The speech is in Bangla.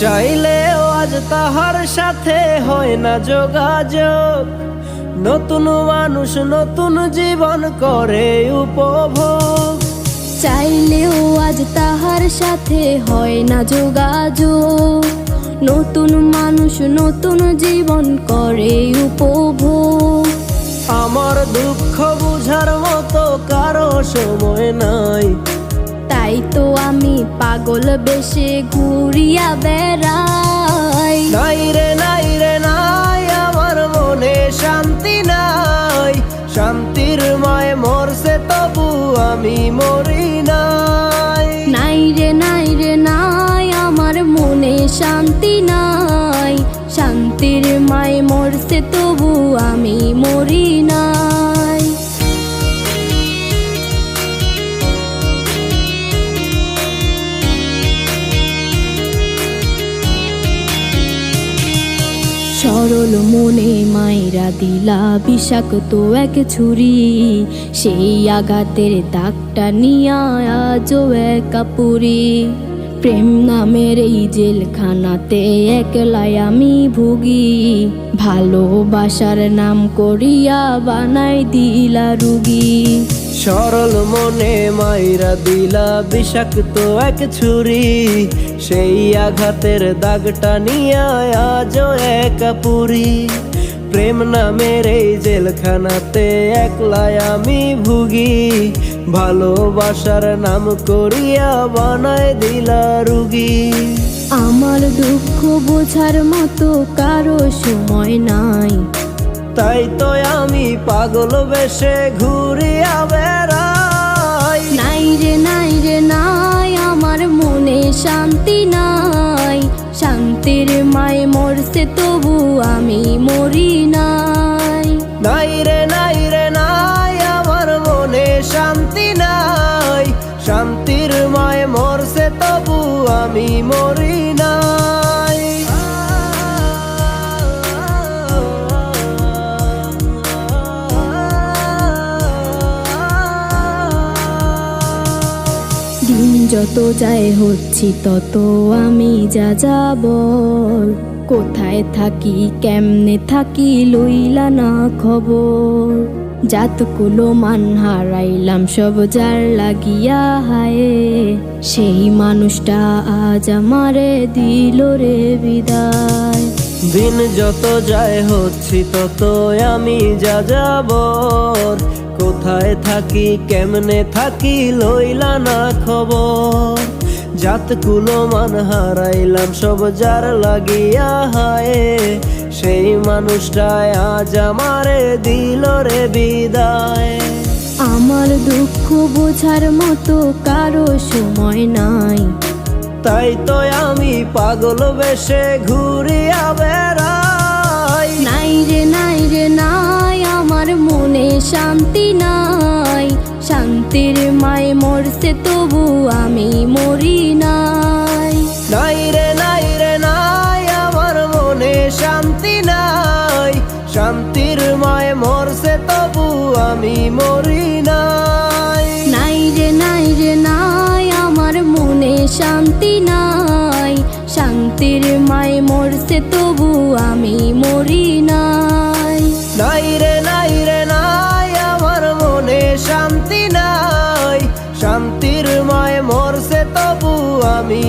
চাইলেও আজ তাহার সাথে হয় না যোগাযোগ। নতুন মানুষ নতুন জীবন করে উপভোগ। চাইলেও আজ তাহার সাথে হয় না যোগাযোগ। নতুন মানুষ নতুন জীবন করে উপভোগ। আমার দুঃখ বুঝার মতো কারো সময় নাই, তাই তো আমি পাগল বেশে ঘুরিয়া বেড়াই। নাই রে নাই রে নাই, আমার মনে শান্তি নাই। শান্তির মায় মরছে তবু আমি মরি নাই। নাই রে নাই রে নাই, আমার মনে শান্তি নাই। শান্তির মায় মরছে তবু আমি মরি নাই। সরল মনে মাইরা দিলা বিষাক্ত এক ছুরি। সেই আঘাতের দাগটা নিয়া আজও একা পুরি। প্রেম নামের এই জেলখানাতে একলাই আমি ভুগি। ভালোবাসার নাম করিয়া বানাই দিলা রুগী। সরল মনে মাইরা দিলা বিষাক্ত এক ছুরি। সেই আঘাতের দাগটা নিয়া আজও একা পুরি। প্রেম নামের এই জেলখানাতে একলাই আমি ভুগি। ভালোবাসার নাম করিয়া বানায় দিলা রুগী। আমার দুঃখ বোঝার মতো কারো সময় নাই, তাই তো আমি পাগল বেশে ঘুরিয়া বেড়াই। নাই রে নাই রে নাই, আমার মনে শান্তি নাই। শান্তির মায় মরছে তবু আমি মরি নাই। নাই রে নাই রে নাই, আমার মনে শান্তি নাই। শান্তির মায় মরছে তবু আমি মরি নাই। দিন যত যায় হচ্ছি তত আমি যা যাবর। কোথায় থাকি কেমনে থাকি লইলা না খবর। জাতকুলো মান হারাইলাম সব যার লাগিয়া হায়। সেই মানুষটা আজ আমারে দিল রে বিদায়। দিন যত যায় হচ্ছি তত আমি যা যাবর। কোথায় থাকি কেমনে থাকি লইলা না খবর। জাতকুলো মান হারাইলাম সব যার লাগিয়া হায়। সেই মানুষটাই আজ আমারে দিল রে বিদায়। আমার দুঃখ বোঝার মতো কারো সময় নাই, তাই তো আমি পাগল বেশে ঘুরিয়া বেড়াই। নাই রে নাই রে নাই, আমার মনে শান্তি নাই। শান্তির মায় মরছে তবু আমি মরি নাই। নাই রে নাই রে নাই, আমার মনে শান্তি নাই। শান্তির মায় মরছে তবু আমি মরি নাই। নাই রে নাই রে নাই, আমার মনে শান্তি নাই। শান্তির মায় মরছে তবু আমি মরি নাই। নাই রে নাই রে নাই, আমার মনে শান্তি নাই। শান্তির মায় মরছে তবু আমি